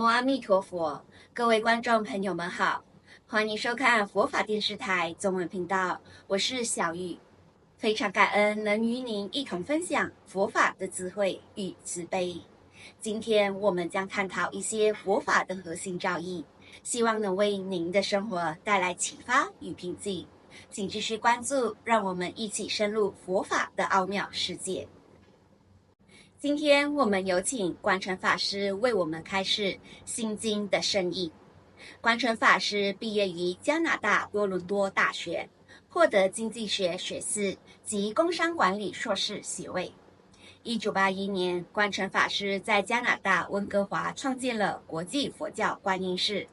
无阿弥陀佛，各位观众朋友们好，欢迎收看佛法电视台中文频道，我是小玉，非常感恩能与您一同分享佛法的智慧与慈悲。今天我们将探讨一些佛法的核心教义，希望能为您的生活带来启发与平静。请继续关注，让我们一起深入佛法的奥妙世界。今天我们有请观诚法师为我们开示心经的深意。观诚法师毕业于加拿大多伦多大学，获得经济学学士及工商管理硕士学位。1981年，观诚法师在加拿大温哥华创建了国际佛教观音寺，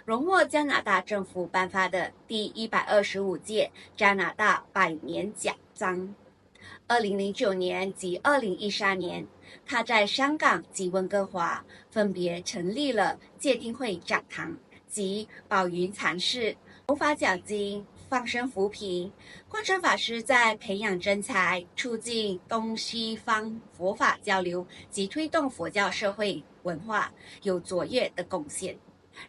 荣获加拿大政府颁发的第125届加拿大百年奖章。2009年及2013年，他在香港及温哥华分别成立了戒定慧讲堂及宝云禅寺、佛法讲经、放生扶贫。观诚法师在培养人才、促进东西方佛法交流及推动佛教社会文化有卓越的贡献。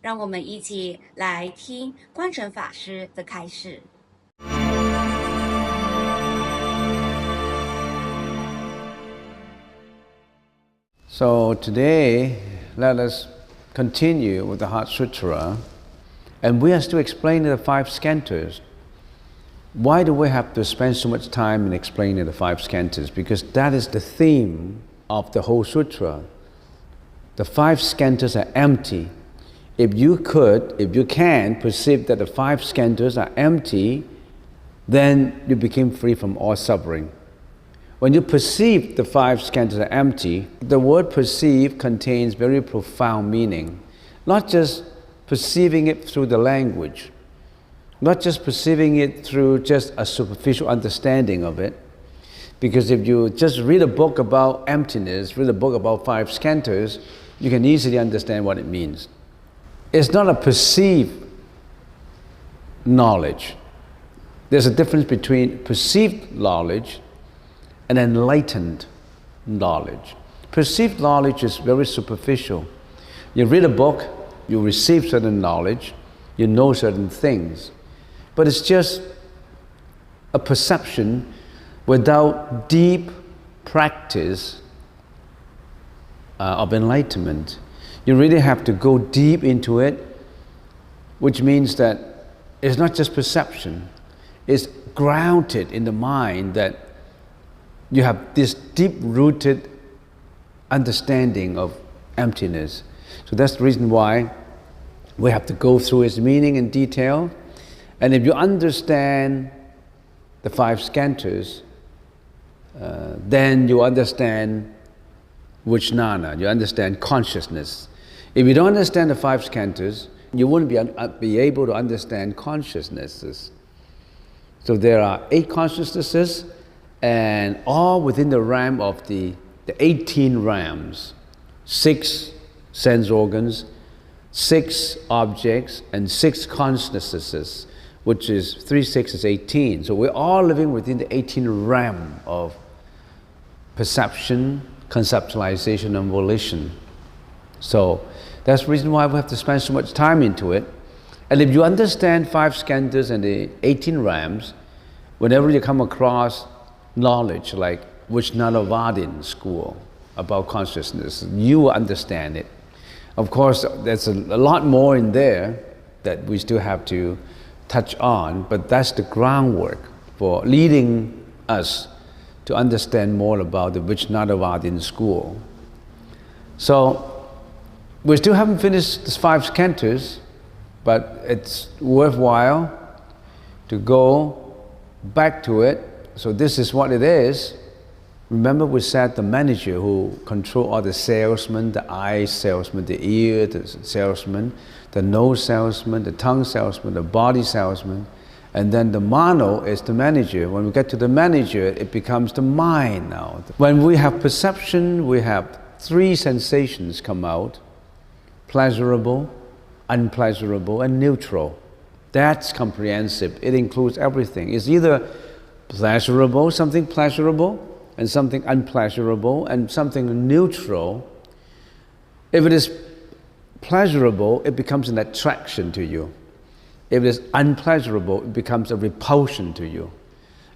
让我们一起来听观诚法师的开示。So today, let us continue with the Heart Sutra, and we have to explain the five skandhas. Why do we have to spend so much time in explaining the five skandhas? Because that is the theme of the whole sutra. The five skandhas are empty. If you can perceive that the five skandhas are empty, then you become free from all suffering. When you perceive the five skandhas are empty, the word perceive contains very profound meaning. Not just perceiving it through the language, not just perceiving it through just a superficial understanding of it. Because if you just read a book about emptiness, read a book about five skandhas, you can easily understand what it means. It's not a perceived knowledge. There's a difference between perceived knowledge and enlightened knowledge. Perceived knowledge is very superficial. You read a book, you receive certain knowledge, you know certain things, but it's just a perception without deep practice of enlightenment. You really have to go deep into it, which means that it's not just perception, it's grounded in the mind that you have this deep-rooted understanding of emptiness. So that's the reason why we have to go through its meaning in detail. And if you understand the five skandhas, then you understand vijnana, you understand consciousness. If you don't understand the five skandhas, you wouldn't be able to understand consciousnesses. So there are 8 consciousnesses, and all within the realm of the 18 realms, 6 sense organs, 6 objects, and 6 consciousnesses, which is 3, 6 is 18. So we're all living within the 18 realm of perception, conceptualization, and volition. So that's the reason why we have to spend so much time into it. And if you understand 5 skandhas and the 18 realms, whenever you come across knowledge like Vijnanavadin school about consciousness, you will understand it. Of course, there's a lot more in there that we still have to touch on, but that's the groundwork for leading us to understand more about the Vijnanavadin school. So we still haven't finished the 5 skandhas, but it's worthwhile to go back to it. So this is what it is. Remember we said the manager who control all the salesmen, the eye salesman, the ear the salesman, the nose salesman, the tongue salesman, the body salesman, and then the mano is the manager. When we get to the manager, it becomes the mind now. When we have perception, we have 3 sensations come out: pleasurable, unpleasurable, and neutral. That's comprehensive. It includes everything. It's either pleasurable, something pleasurable, and something unpleasurable, and something neutral. If it is pleasurable, it becomes an attraction to you. If it is unpleasurable, it becomes a repulsion to you.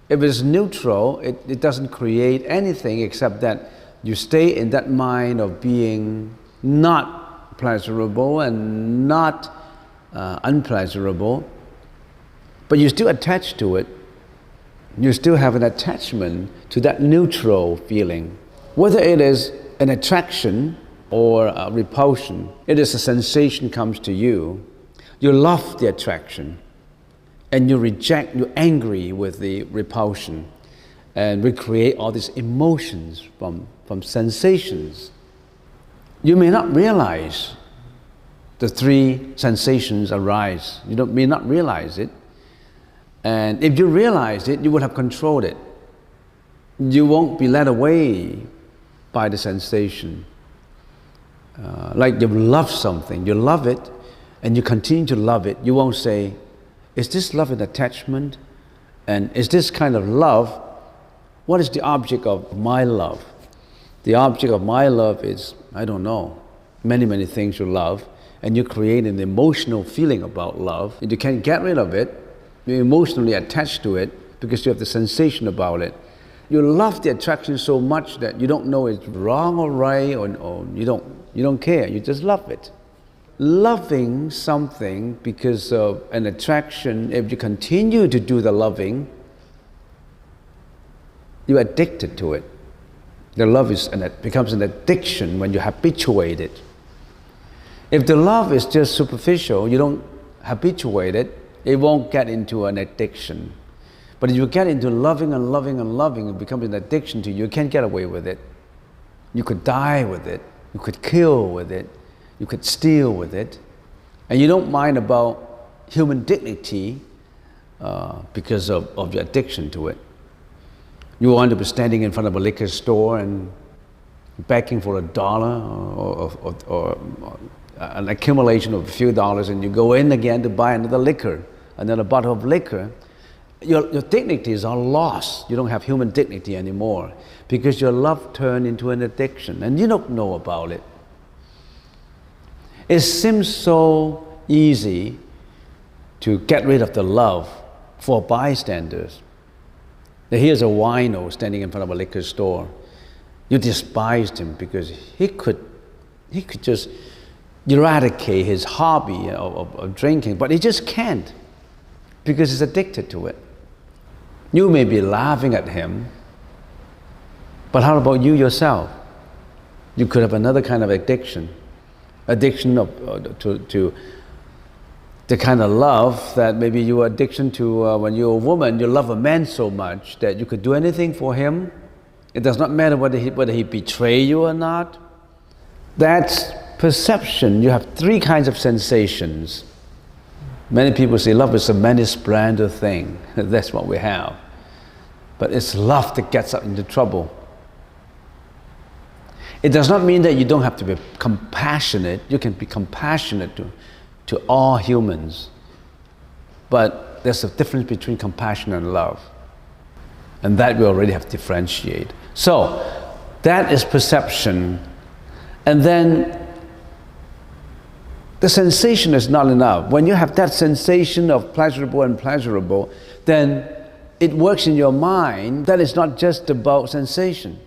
If it is neutral, it doesn't create anything except that you stay in that mind of being not pleasurable and not unpleasurable, but you still attach to it. You still have an attachment to that neutral feeling. Whether it is an attraction or a repulsion, it is a sensation comes to you. You love the attraction and you're angry with the repulsion, and we create all these emotions from sensations. You may not realize the three sensations arise. You may not realize it. And if you realize it, you would have controlled it. You won't be led away by the sensation. Like you love something, you love it, and you continue to love it. You won't say, is this love an attachment? And is this kind of love, what is the object of my love? The object of my love is, I don't know, many, many things you love, and you create an emotional feeling about love, and you can't get rid of it. You're emotionally attached to it because you have the sensation about it. You love the attraction so much that you don't know it's wrong or right, or you don't care. You just love it. Loving something because of an attraction, if you continue to do the loving, you're addicted to it. The love becomes an addiction when you habituate it. If the love is just superficial, you don't habituate it, it won't get into an addiction. But if you get into loving and loving and loving, it becomes an addiction to you. You can't get away with it. You could die with it. You could kill with it. You could steal with it. And you don't mind about human dignity because of your addiction to it. You want to be standing in front of a liquor store and begging for $1 or an accumulation of a few dollars, and you go in again to buy another liquor, another bottle of liquor. Your dignities are lost. You don't have human dignity anymore because your love turned into an addiction and you don't know about it. It seems so easy to get rid of the love for bystanders. Now, here's a wino standing in front of a liquor store. You despised him because he could just eradicate his hobby of drinking, but he just can't because he's addicted to it. You may be laughing at him, but how about you yourself? You could have another kind of addiction to the kind of love that maybe you were addiction to when you were a woman. You love a man so much that you could do anything for him. It does not matter whether he betray you or not. That's perception. You have three kinds of sensations. Many people say love is a many splendid thing. That's what we have. But it's love that gets us into trouble. It does not mean that you don't have to be compassionate. You can be compassionate to all humans. But there's a difference between compassion and love. And that we already have to differentiate. So, that is perception. And then the sensation is not enough. When you have that sensation of pleasurable and pleasurable, then it works in your mind that it's not just about sensation.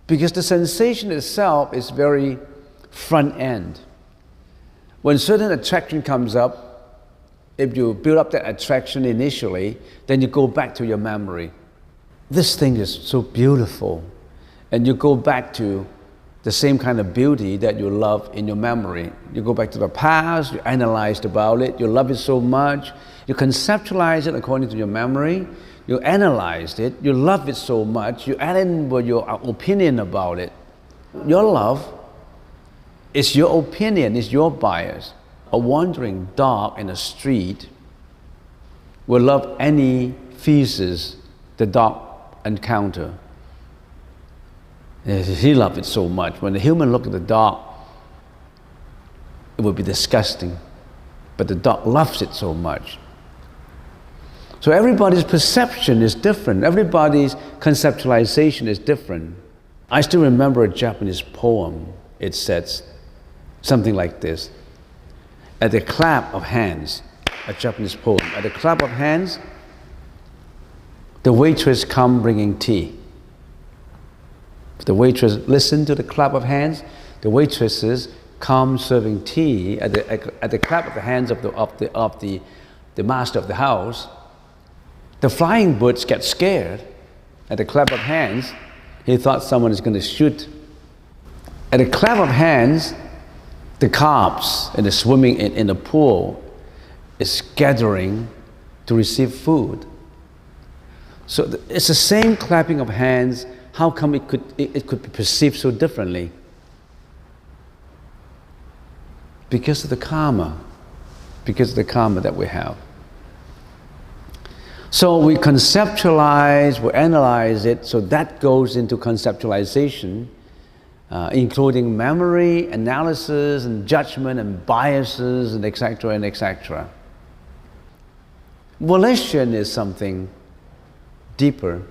Because the sensation itself is very front end. When certain attraction comes up, if you build up that attraction initially, then you go back to your memory. This thing is so beautiful. And you go back to the same kind of beauty that you love in your memory. You go back to the past, you analyze about it, you love it so much, you conceptualize it according to your memory, you analyze it, you love it so much, you add in your opinion about it. Your love is your opinion, is your bias. A wandering dog in a street will love any feces the dog encounter. He loved it so much. When the human look at the dog, it would be disgusting. But the dog loves it so much. So everybody's perception is different. Everybody's conceptualization is different. I still remember a Japanese poem. It says, Something like this. At the clap of hands, a Japanese poem, at the clap of hands, the waitress come bringing tea. The waitress listen to the clap of hands. The waitresses come serving tea at the clap of the hands of the master of the house. The flying birds get scared at the clap of hands. He thought someone is going to shoot. At the clap of hands, the carps in the swimming in the pool is gathering to receive food. So it's the same clapping of hands. How come it could be perceived so differently? Because of the karma. Because of the karma that we have. So we conceptualize, we analyze it, so that goes into conceptualization, including memory, analysis, and judgment, and biases, and etc., and etc. Volition is something deeper,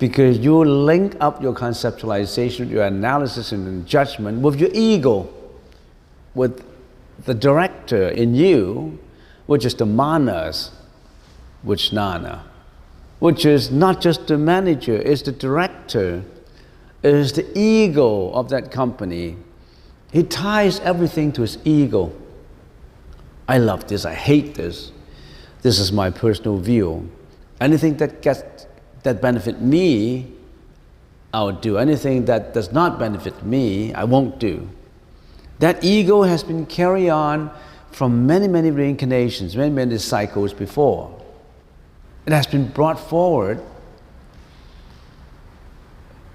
because you link up your conceptualization, your analysis and judgment with your ego, with the director in you, which is the manas, which nana, which is not just the manager, it's the director, is the ego of that company. He ties everything to his ego. I love this, I hate this. This is my personal view. Anything that benefit me, I'll do. Anything that does not benefit me, I won't do. That ego has been carried on from many, many reincarnations, many, many cycles before. It has been brought forward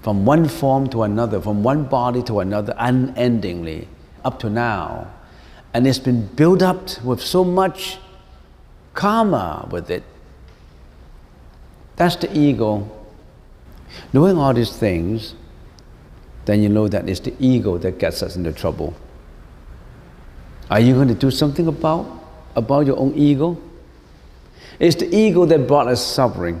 from one form to another, from one body to another, unendingly, up to now. And it's been built up with so much karma with it. That's the ego. Knowing all these things, then you know that it's the ego that gets us into trouble. Are you going to do something about your own ego? It's the ego that brought us suffering.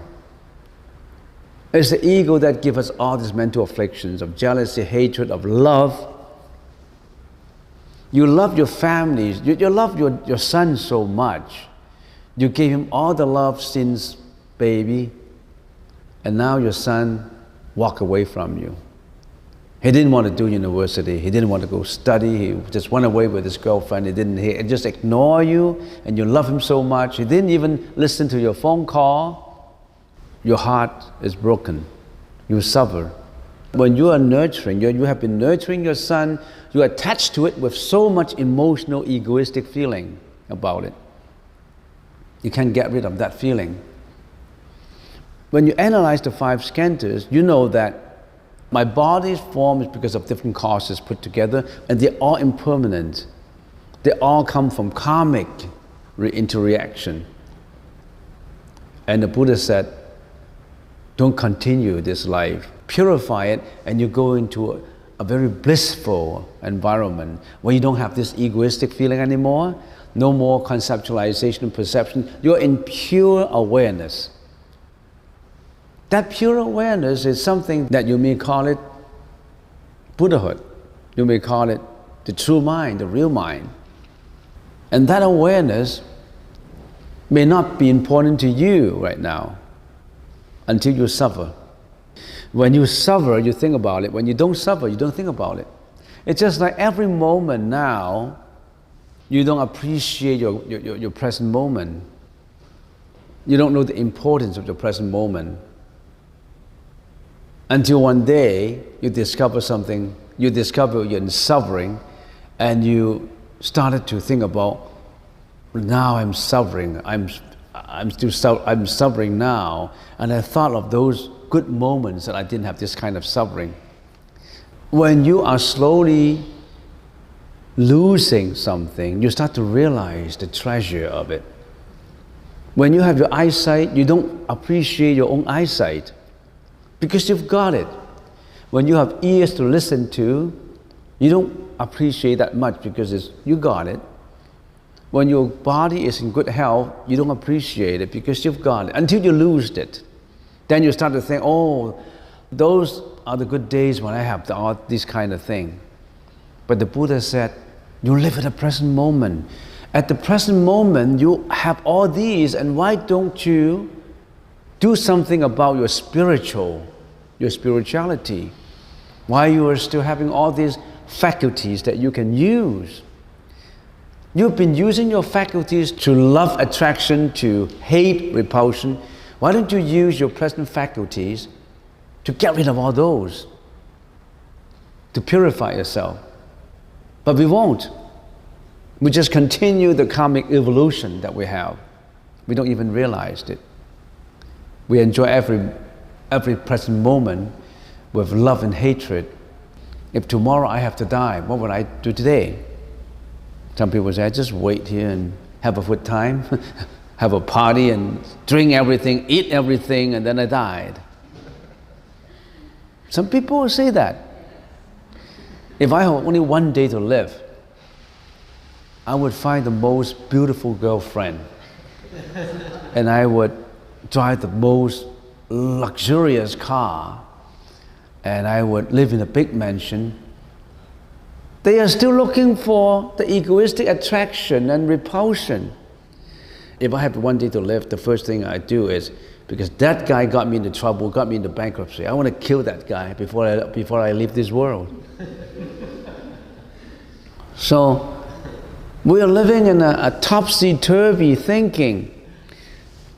It's the ego that gives us all these mental afflictions of jealousy, hatred, of love. You love your families, you love your son so much. You gave him all the love since baby, and now your son walked away from you. He didn't want to do university, he didn't want to go study, he just went away with his girlfriend, he just ignored you, and you love him so much, he didn't even listen to your phone call. Your heart is broken, you suffer. When you are nurturing, you have been nurturing your son, you are attached to it with so much emotional, egoistic feeling about it. You can't get rid of that feeling. When you analyze the 5 skandhas, you know that my body's form is because of different causes put together, and they're all impermanent. They all come from karmic interreaction. And the Buddha said, don't continue this life. Purify it, and you go into a very blissful environment where you don't have this egoistic feeling anymore, no more conceptualization and perception. You're in pure awareness. That pure awareness is something that you may call it Buddhahood. You may call it the true mind, the real mind. And that awareness may not be important to you right now until you suffer. When you suffer, you think about it. When you don't suffer, you don't think about it. It's just like every moment now, you don't appreciate your present moment. You don't know the importance of your present moment. Until one day, you discover something, you discover you're in suffering, and you started to think about, now I'm suffering, I'm suffering now, and I thought of those good moments that I didn't have this kind of suffering. When you are slowly losing something, you start to realize the treasure of it. When you have your eyesight, you don't appreciate your own eyesight because you've got it. When you have ears to listen to, you don't appreciate that much because you got it. When your body is in good health, you don't appreciate it because you've got it until you lose it. Then you start to think, oh, those are the good days when I have all these kind of thing. But the Buddha said, you live at the present moment. At the present moment, you have all these, and why don't you do something about your spirituality? Why you are still having all these faculties that you can use? You've been using your faculties to love attraction, to hate repulsion. Why don't you use your present faculties to get rid of all those, to purify yourself? But we won't. We just continue the karmic evolution that we have. We don't even realize it. We enjoy every present moment with love and hatred. If tomorrow I have to die, what would I do today? Some people say, I just wait here and have a good time, have a party and drink everything, eat everything, and then I died. Some people say that. If I have only one day to live, I would find the most beautiful girlfriend and I would drive the most luxurious car and I would live in a big mansion. They are still looking for the egoistic attraction and repulsion. If I have one day to live, the first thing I do is, because that guy got me into trouble, got me into bankruptcy, I want to kill that guy before I leave this world. So we are living in a topsy-turvy thinking.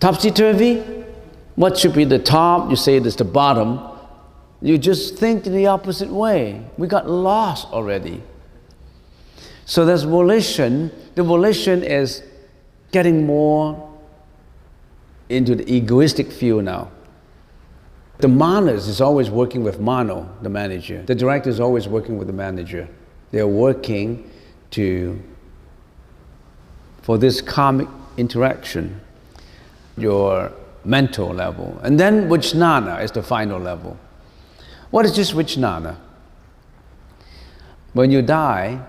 Topsy-turvy? What should be the top? You say it is the bottom. You just think in the opposite way. We got lost already. So there's volition. The volition is getting more into the egoistic field now. The manas is always working with Mano, the manager. The director is always working with the manager. They're working for this karmic interaction, your mental level. And then Vijnana is the final level. What is this Vijnana? When you die,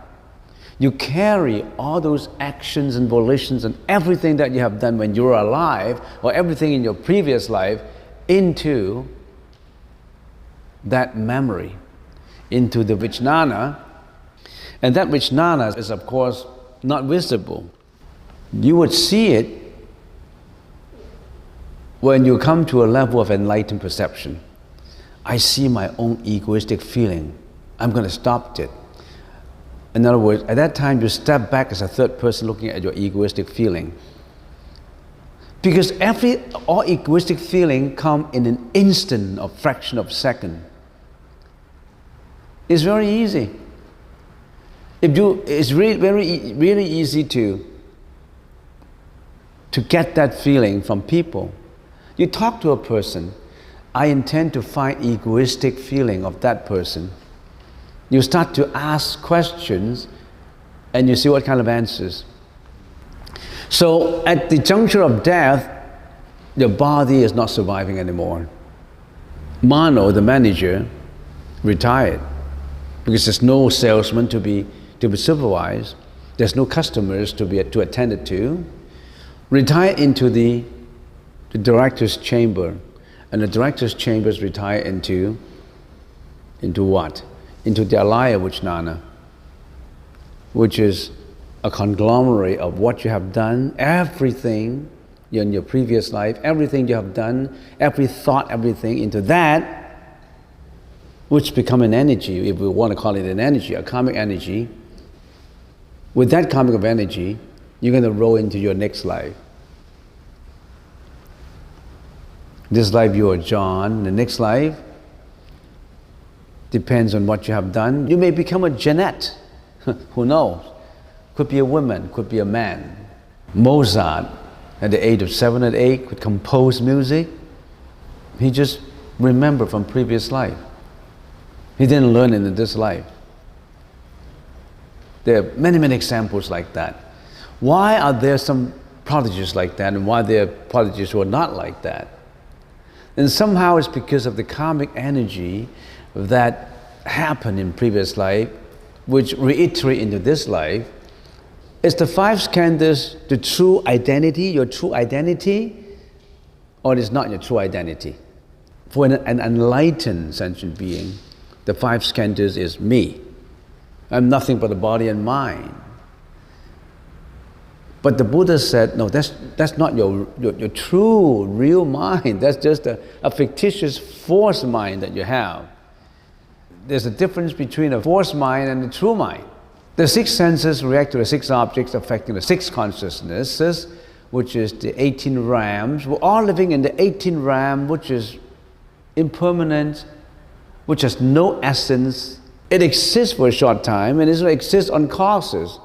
you carry all those actions and volitions and everything that you have done when you were alive, or everything in your previous life, into that memory, into the Vijnana. And that Vijnana is, of course, not visible. You would see it when you come to a level of enlightened perception. I see my own egoistic feeling. I'm going to stop it. In other words, at that time, you step back as a third person looking at your egoistic feeling. Because all egoistic feeling come in an instant, a fraction of a second. It's very easy. It's really easy to get that feeling from people. You talk to a person, I intend to find egoistic feeling of that person. You start to ask questions and you see what kind of answers. So at the juncture of death, your body is not surviving anymore. Mano, the manager, retired because there's no salesman to be supervised. There's no customers to attend to. Retire into the director's chamber, and the director's chambers retire into what? Into the alaya Vijnana, which is a conglomerate of what you have done, everything in your previous life, everything you have done, every thought, everything into that, which become an energy, if we want to call it an energy, a karmic energy. With that karmic energy, you're going to roll into your next life. This life you are John, the next life depends on what you have done. You may become a Jeanette, who knows? Could be a woman, could be a man. Mozart, at the age of 7 or 8, could compose music. He just remembered from previous life. He didn't learn it in this life. There are many, many examples like that. Why are there some prodigies like that, and why there are prodigies who are not like that? And somehow it's because of the karmic energy that happened in previous life, which reiterate into this life. Is the 5 skandhas the true identity, your true identity, or it is not your true identity? For an enlightened sentient being, the 5 skandhas is me. I'm nothing but a body and mind. But the Buddha said, no, that's not your true, real mind. That's just a fictitious force mind that you have. There's a difference between a force mind and a true mind. The six senses react to the six objects affecting the six consciousnesses, which is the 18 realms. We're all living in the 18 realm, which is impermanent, which has no essence. It exists for a short time, and it exists on causes.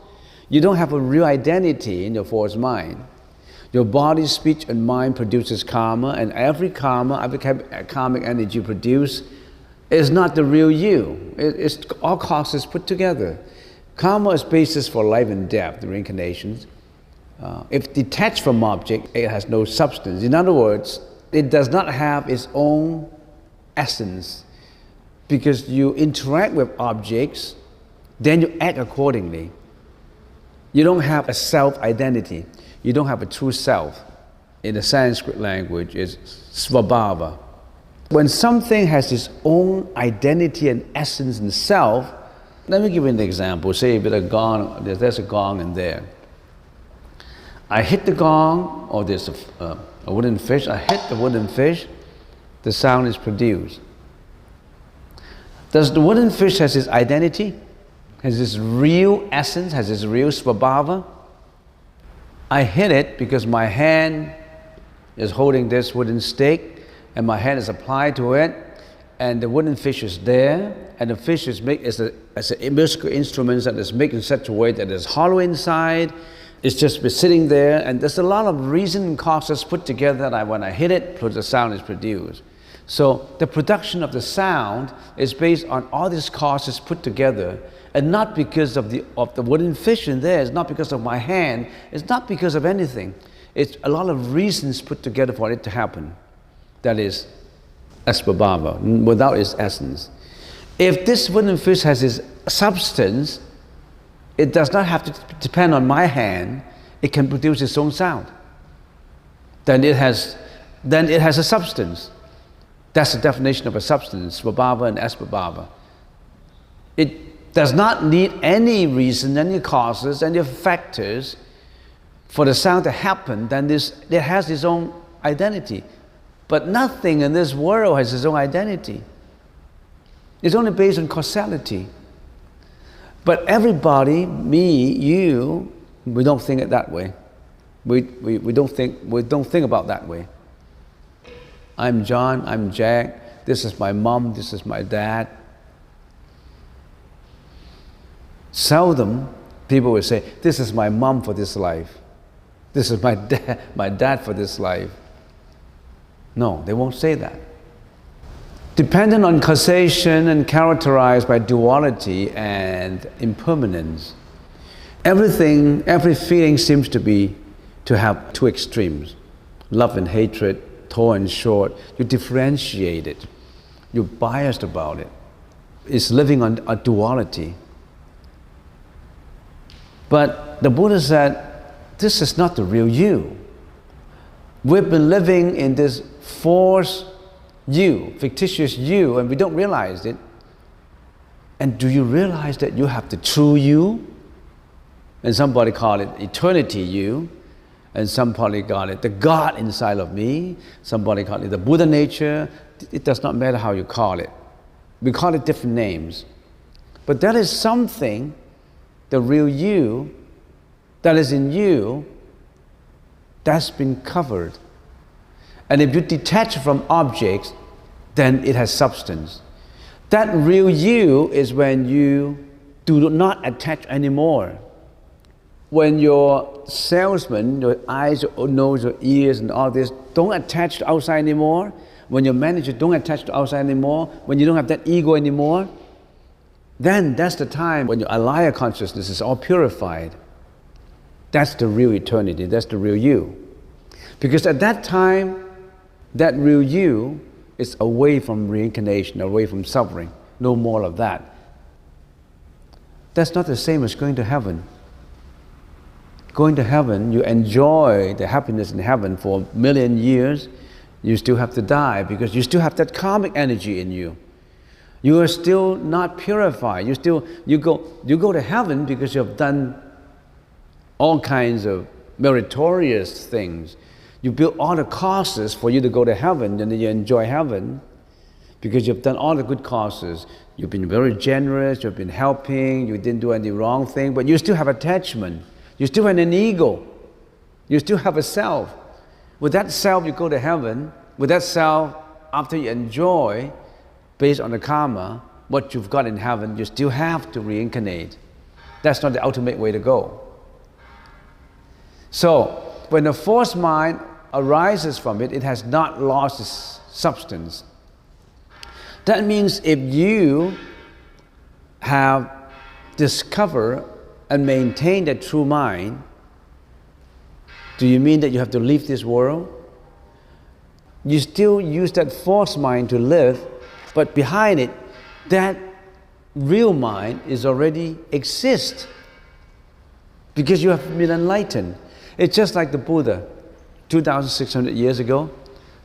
You don't have a real identity in your force mind. Your body, speech, and mind produces karma, and every karma, every karmic energy produced is not the real you. It's all causes put together. Karma is basis for life and death, the reincarnations. If detached from object, it has no substance. In other words, it does not have its own essence. Because you interact with objects, then you act accordingly. You don't have a self-identity. You don't have a true self. In the Sanskrit language, it's svabhava. When something has its own identity and essence and self, let me give you an example. Say with a gong, there's a gong in there. I hit the gong, or there's a wooden fish. I hit the wooden fish, the sound is produced. Does the wooden fish has its identity? Has its real essence? Has its real svabhava? I hit it because my hand is holding this wooden stick, and my hand is applied to it, and the wooden fish is there, and the fish is made as a musical instrument that is made in such a way that it's hollow inside. It's just been sitting there, and there's a lot of reason and causes put together that when I hit it, the sound is produced. So the production of the sound is based on all these causes put together, and not because of the wooden fish in there. It's not because of my hand. It's not because of anything. It's a lot of reasons put together for it to happen. That is svabhava, without its essence. If this wooden fish has its substance, it does not have to depend on my hand. It can produce its own sound. Then it has a substance. That's the definition of a substance, svabhava and asvabhava. It does not need any reason, any causes, any factors for the sound to happen. Then it has its own identity. But nothing in this world has its own identity. It's only based on causality. But everybody, me, you, we don't think it that way. We don't think about that way. I'm John, I'm Jack, this is my mom, this is my dad. Seldom people will say, this is my mom for this life. This is my dad for this life. No, they won't say that. Dependent on causation and characterized by duality and impermanence, every feeling seems to have two extremes, love and hatred, tall and short. You differentiate it. You're biased about it. It's living on a duality. But the Buddha said, this is not the real you. We've been living in this false you, fictitious you, and we don't realize it. And do you realize that you have the true you? And somebody call it eternity you. And somebody call it the God inside of me. Somebody call it the Buddha nature. It does not matter how you call it. We call it different names. But that is something, the real you, that is in you, that's been covered. And if you detach from objects, then it has substance. That real you is when you do not attach anymore. When your salesman, your eyes, your nose, your ears, and all this don't attach to outside anymore, when your manager don't attach to outside anymore, when you don't have that ego anymore, then that's the time when your alaya consciousness is all purified. That's the real eternity, that's the real you. Because at that time, that real you is away from reincarnation, away from suffering, no more of that. That's not the same as going to heaven. Going to heaven, you enjoy the happiness in heaven for a million years, you still have to die because you still have that karmic energy in you. You are still not purified. You go to heaven because you have done all kinds of meritorious things. You build all the causes for you to go to heaven, and then you enjoy heaven because you've done all the good causes. You've been very generous, you've been helping, you didn't do any wrong thing, but you still have attachment. You still have an ego. You still have a self. With that self, you go to heaven. With that self, after you enjoy, based on the karma, what you've got in heaven, you still have to reincarnate. That's not the ultimate way to go. So, when the false mind arises from it, it has not lost its substance. That means if you have discovered and maintained a true mind, do you mean that you have to leave this world? You still use that false mind to live, but behind it, that real mind is already exists because you have been enlightened. It's just like the Buddha, 2,600 years ago.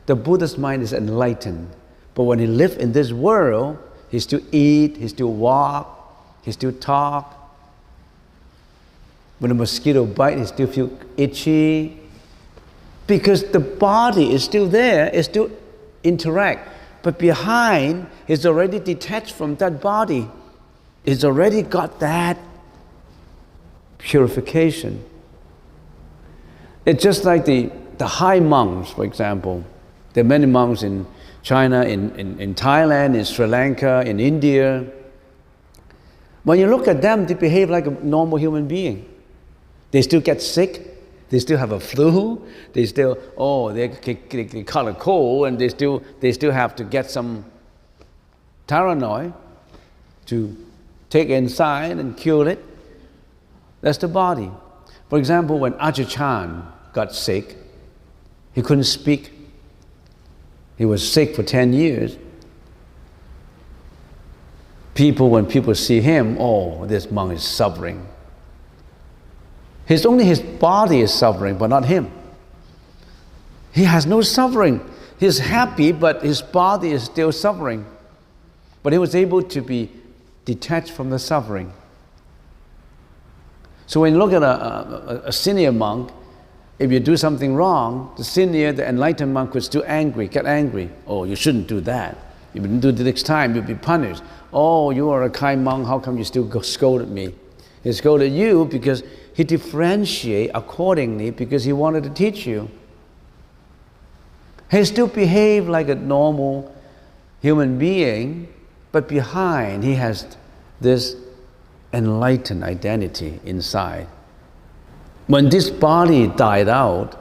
The Buddha's mind is enlightened. But when he lived in this world, he still eat, he still walk, he still talk. When a mosquito bites, he still feel itchy. Because the body is still there, it still interact. But behind, he's already detached from that body. He's already got that purification. It's just like the high monks, for example. There are many monks in China, in Thailand, in Sri Lanka, in India. When you look at them, they behave like a normal human being. They still get sick. They still have a flu. They still, they caught a cold, and they still have to get some Tylenol to take inside and cure it. That's the body. For example, when Ajahn Chah got sick, he couldn't speak. He was sick for 10 years. When people see him, this monk is suffering. Only his body is suffering, but not him. He has no suffering. He's happy, but his body is still suffering. But he was able to be detached from the suffering. So when you look at a senior monk, if you do something wrong, the enlightened monk could still get angry. Oh, you shouldn't do that. If you didn't do it the next time, you'll be punished. Oh, you are a kind monk, how come you still scolded me? He scolded you because he differentiated accordingly because he wanted to teach you. He still behaved like a normal human being, but behind he has this enlightened identity inside. When this body died out,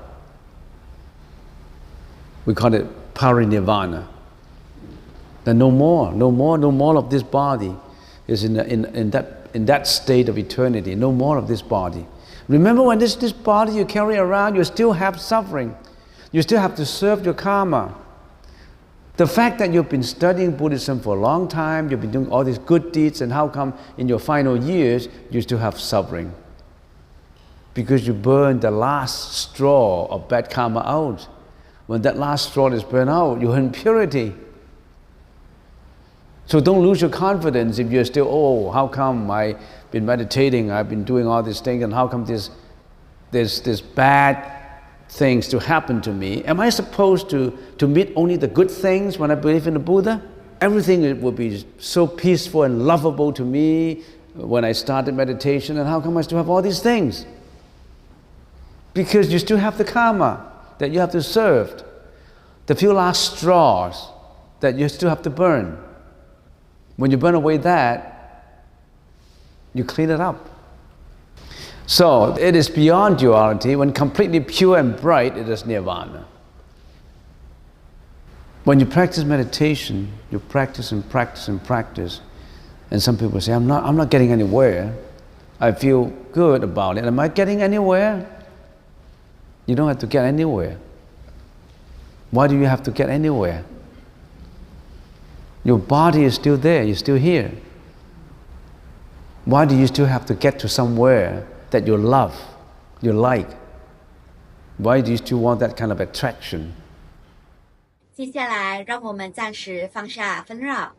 we call it parinirvana. Then no more of this body is in that state of eternity. No more of this body. Remember, when this body you carry around, you still have suffering. You still have to serve your karma. The fact that you've been studying Buddhism for a long time, you've been doing all these good deeds, and how come in your final years you still have suffering? Because you burned the last straw of bad karma out. When that last straw is burned out, you're in purity. So don't lose your confidence if you're still, how come I've been meditating, I've been doing all these things, and how come there's bad things to happen to me? Am I supposed to meet only the good things when I believe in the Buddha? Everything will be so peaceful and lovable to me when I started meditation, and how come I still have all these things? Because you still have the karma that you have to serve, the few last straws that you still have to burn. When you burn away that, you clean it up. So it is beyond duality. When completely pure and bright, it is nirvana. When you practice meditation, you practice and practice and practice, and some people say, I'm not getting anywhere. I feel good about it. Am I getting anywhere? You don't have to get anywhere. Why do you have to get anywhere? Your body is still there, you're still here. Why do you still have to get to somewhere that you love, you like? Why do you still want that kind of attraction? 接下来，让我们暂时放下纷扰，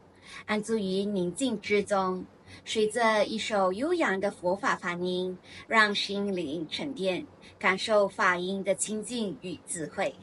安住于宁静之中，随着一首悠扬的佛法梵音，让心灵沉淀，感受法音的清净与智慧。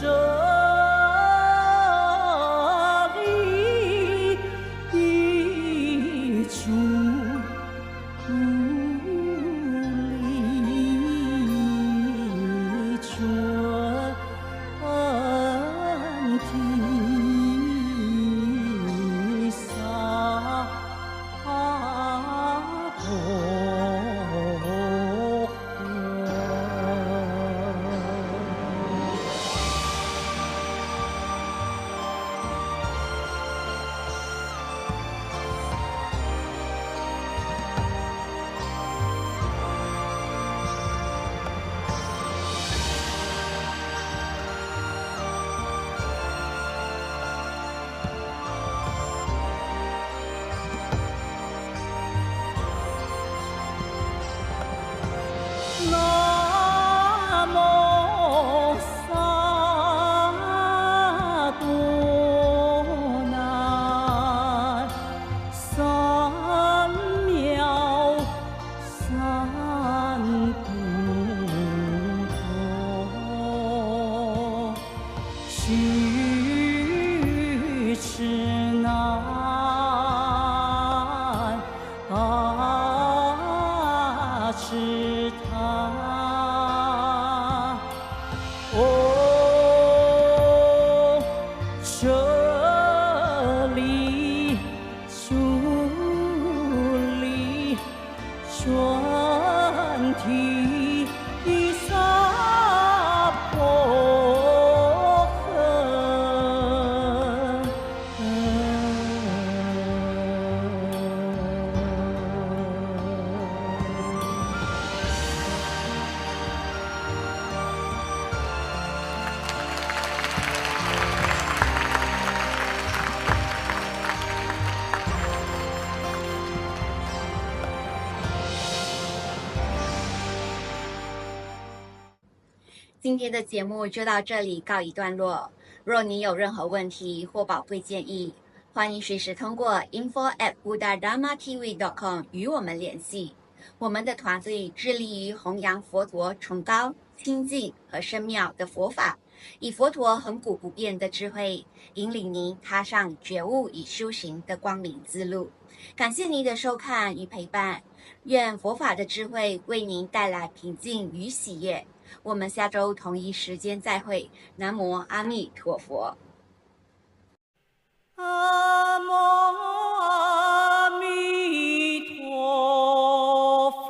这里的主。今天的节目就到这里告一段落。若你有任何问题或宝贵建议，欢迎随时通过 info@buddhadharmatv.com 与我们联系。我们的团队致力于弘扬佛陀崇高、清净和深妙的佛法，以佛陀恒古不变的智慧，引领您踏上觉悟与修行的光明之路。感谢您的收看与陪伴，愿佛法的智慧为您带来平静与喜悦。我们下周同一时间再会。南无阿弥陀佛。阿弥陀佛。